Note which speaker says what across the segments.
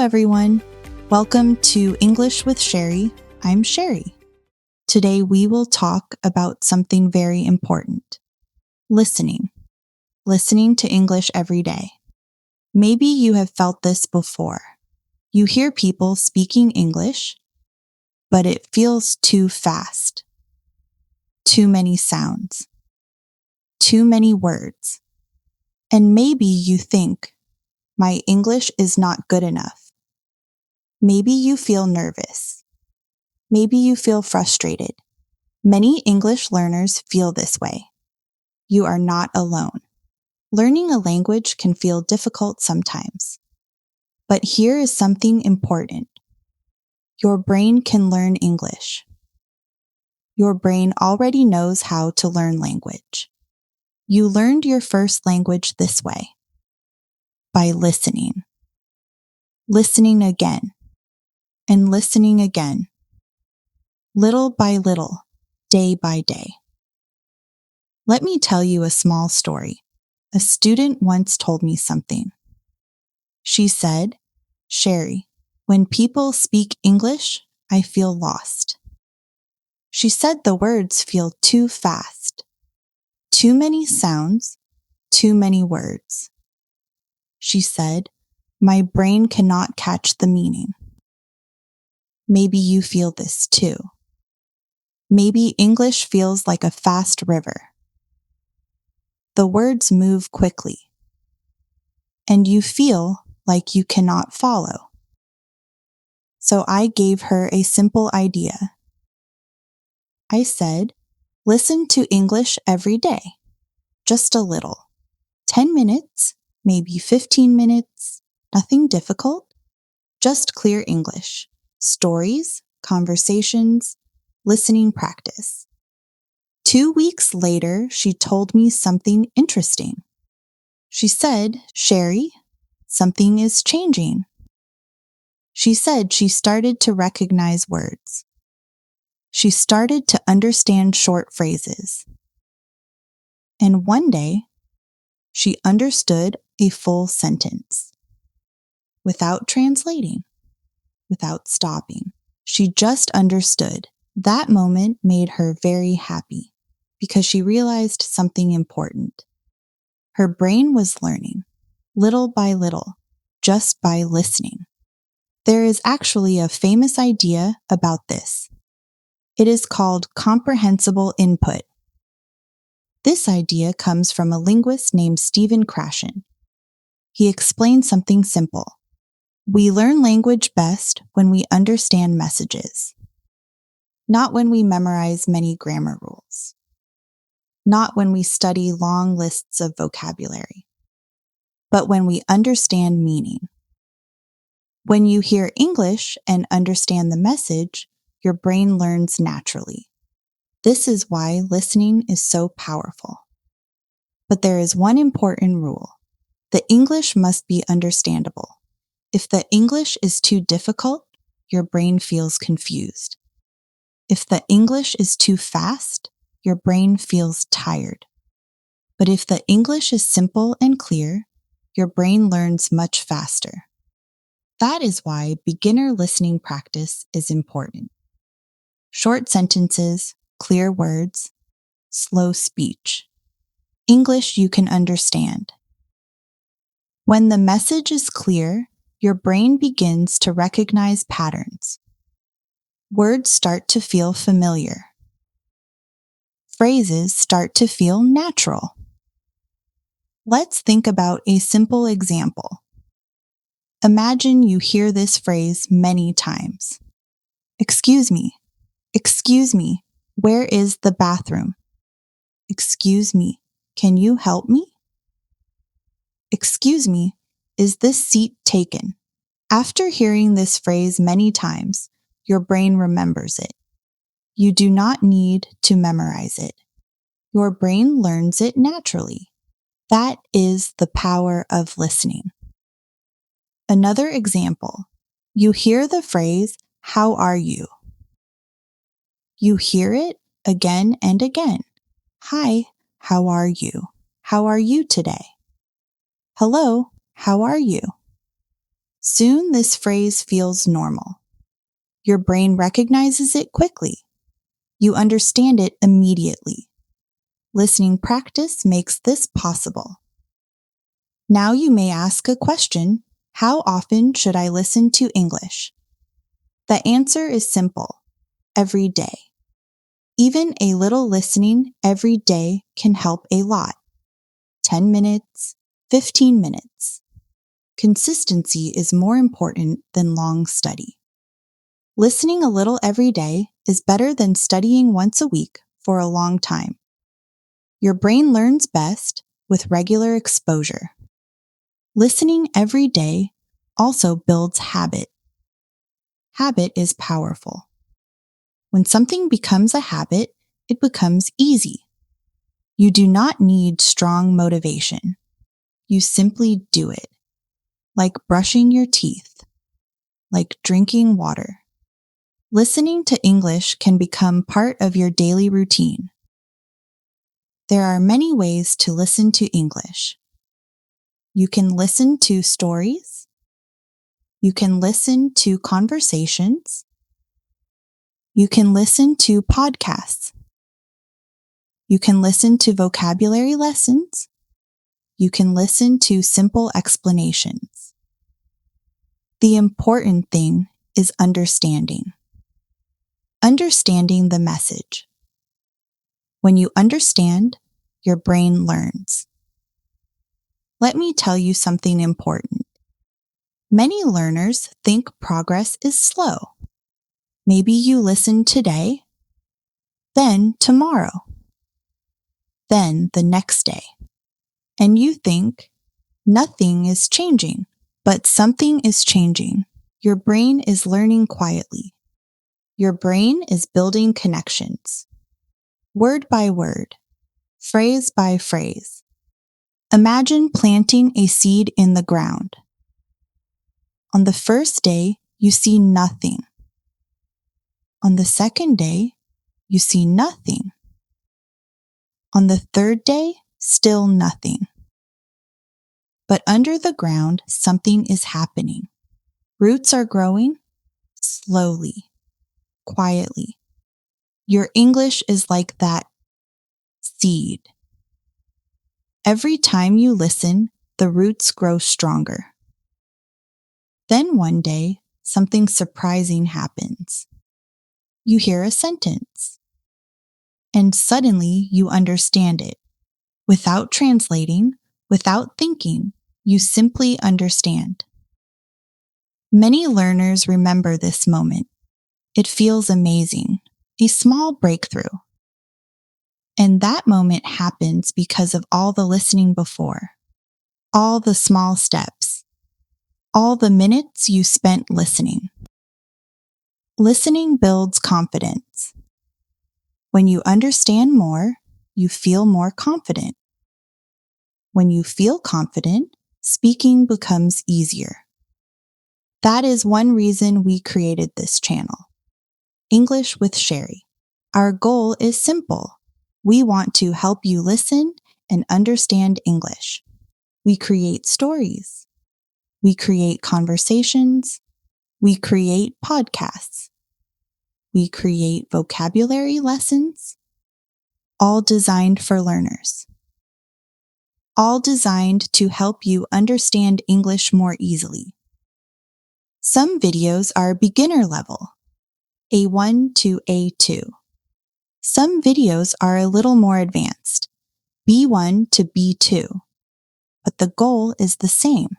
Speaker 1: everyone. Welcome to English with Cheri. I'm Cheri. Today we will talk about something very important. Listening. Listening to English every day. Maybe you have felt this before. You hear people speaking English, but it feels too fast. Too many sounds. Too many words. And maybe you think, my English is not good enough. Maybe you feel nervous. Maybe you feel frustrated. Many English learners feel this way. You are not alone. Learning a language can feel difficult sometimes. But here is something important. Your brain can learn English. Your brain already knows how to learn language. You learned your first language this way. By listening. Listening again. And listening again. Little by little, day by day. Let me tell you a small story. A student once told me something. She said, Cheri, when people speak English, I feel lost. She said the words feel too fast. Too many sounds, too many words. She said, my brain cannot catch the meaning. Maybe you feel this too. Maybe English feels like a fast river. The words move quickly, and you feel like you cannot follow. So I gave her a simple idea. I said, listen to English every day, just a little. 10 minutes, maybe 15 minutes, nothing difficult, just clear English. Stories, conversations, listening practice. 2 weeks later, she told me something interesting. She said, Cheri, something is changing. She said she started to recognize words. She started to understand short phrases. And one day, she understood a full sentence. Without translating. Without stopping. She just understood. That moment made her very happy because she realized something important. Her brain was learning, little by little, just by listening. There is actually a famous idea about this. It is called comprehensible input. This idea comes from a linguist named Stephen Krashen. He explained something simple. We learn language best when we understand messages, not when we memorize many grammar rules, not when we study long lists of vocabulary, but when we understand meaning. When you hear English and understand the message, your brain learns naturally. This is why listening is so powerful. But there is one important rule. The English must be understandable. If the English is too difficult, your brain feels confused. If the English is too fast, your brain feels tired. But if the English is simple and clear, your brain learns much faster. That is why beginner listening practice is important. Short sentences, clear words, slow speech. English you can understand. When the message is clear, your brain begins to recognize patterns. Words start to feel familiar. Phrases start to feel natural. Let's think about a simple example. Imagine you hear this phrase many times. Excuse me, where is the bathroom? Excuse me, can you help me? Excuse me, is this seat taken? After hearing this phrase many times, your brain remembers it. You do not need to memorize it. Your brain learns it naturally. That is the power of listening. Another example. You hear the phrase, how are you? You hear it again and again. Hi, how are you? How are you today? Hello, how are you? Soon this phrase feels normal. Your brain recognizes it quickly. You understand it immediately. Listening practice makes this possible. Now you may ask a question: how often should I listen to English? The answer is simple: every day. Even a little listening every day can help a lot. 10 minutes, 15 minutes. Consistency is more important than long study. Listening a little every day is better than studying once a week for a long time. Your brain learns best with regular exposure. Listening every day also builds habit. Habit is powerful. When something becomes a habit, it becomes easy. You do not need strong motivation. You simply do it. Like brushing your teeth. Like drinking water. Listening to English can become part of your daily routine. There are many ways to listen to English. You can listen to stories. You can listen to conversations. You can listen to podcasts. You can listen to vocabulary lessons. You can listen to simple explanations. The important thing is understanding. Understanding the message. When you understand, your brain learns. Let me tell you something important. Many learners think progress is slow. Maybe you listen today, then tomorrow, then the next day, and you think nothing is changing, but something is changing. Your brain is learning quietly. Your brain is building connections. Word by word, phrase by phrase. Imagine planting a seed in the ground. On the first day, you see nothing. On the second day, you see nothing. On the third day, still nothing. But under the ground, something is happening. Roots are growing slowly, quietly. Your English is like that seed. Every time you listen, the roots grow stronger. Then one day, something surprising happens. You hear a sentence, and suddenly you understand it. Without translating, without thinking, you simply understand. Many learners remember this moment. It feels amazing, a small breakthrough. And that moment happens because of all the listening before, all the small steps, all the minutes you spent listening. Listening builds confidence. When you understand more, you feel more confident. When you feel confident, speaking becomes easier. That is one reason we created this channel, English with Cheri. Our goal is simple. We want to help you listen and understand English. We create stories. We create conversations. We create podcasts. We create vocabulary lessons, all designed for learners. All designed to help you understand English more easily. Some videos are beginner level, A1 to A2. Some videos are a little more advanced, B1 to B2. But the goal is the same: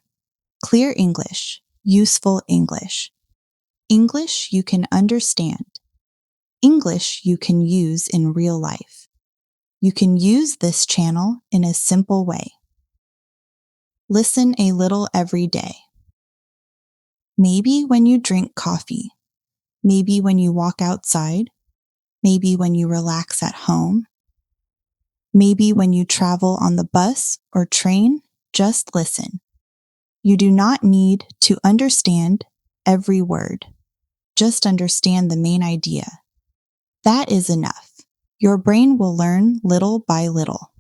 Speaker 1: clear English, useful English. English you can understand. English you can use in real life. You can use this channel in a simple way. Listen a little every day. Maybe when you drink coffee. Maybe when you walk outside. Maybe when you relax at home. Maybe when you travel on the bus or train, just listen. You do not need to understand every word. Just understand the main idea. That is enough. Your brain will learn little by little.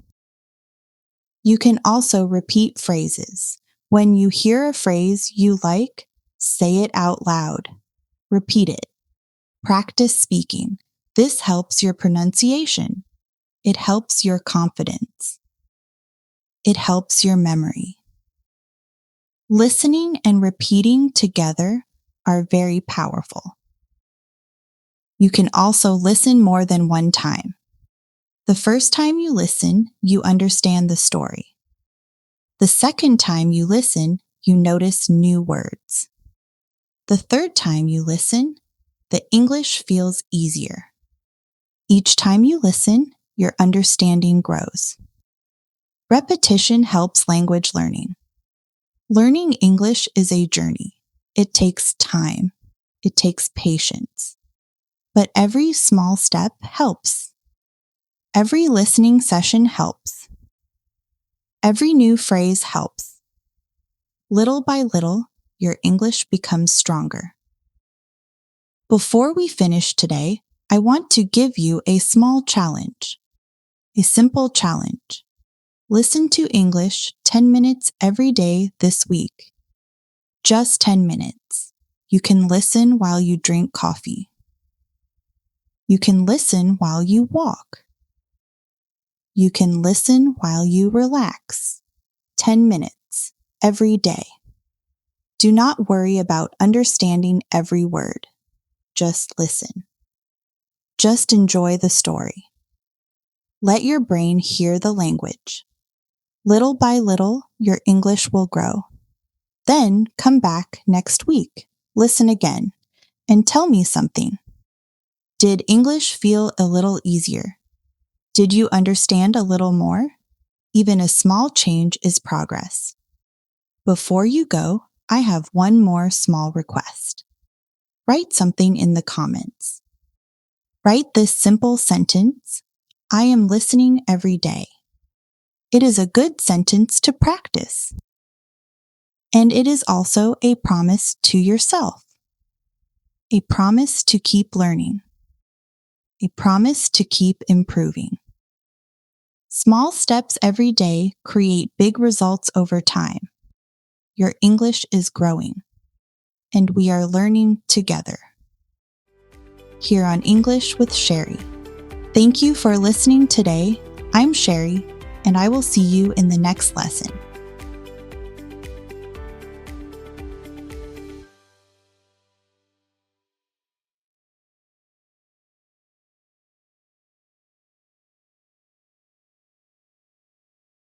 Speaker 1: You can also repeat phrases. When you hear a phrase you like, Say it out loud. Repeat it. Practice speaking. This helps your pronunciation. It helps your confidence. It helps your memory. Listening and repeating together are very powerful. You can also listen more than one time. The first time you listen, you understand the story. The second time you listen, you notice new words. The third time you listen, the English feels easier. Each time you listen, your understanding grows. Repetition helps language learning. Learning English is a journey. It takes time. It takes patience. But every small step helps. Every listening session helps. Every new phrase helps. Little by little, your English becomes stronger. Before we finish today, I want to give you a small challenge. A simple challenge. Listen to English 10 minutes every day this week. Just 10 minutes. You can listen while you drink coffee. You can listen while you walk. You can listen while you relax. 10 minutes every day. Do not worry about understanding every word. Just listen. Just enjoy the story. Let your brain hear the language. Little by little, your English will grow. Then come back next week, listen again, and tell me something. Did English feel a little easier? Did you understand a little more? Even a small change is progress. Before you go, I have one more small request. Write something in the comments. Write this simple sentence, I am listening every day. It is a good sentence to practice. And it is also a promise to yourself. A promise to keep learning. A promise to keep improving. Small steps every day create big results over time. Your English is growing, and we are learning together. Here on English with Cheri. Thank you for listening today. I'm Cheri, and I will see you in the next lesson.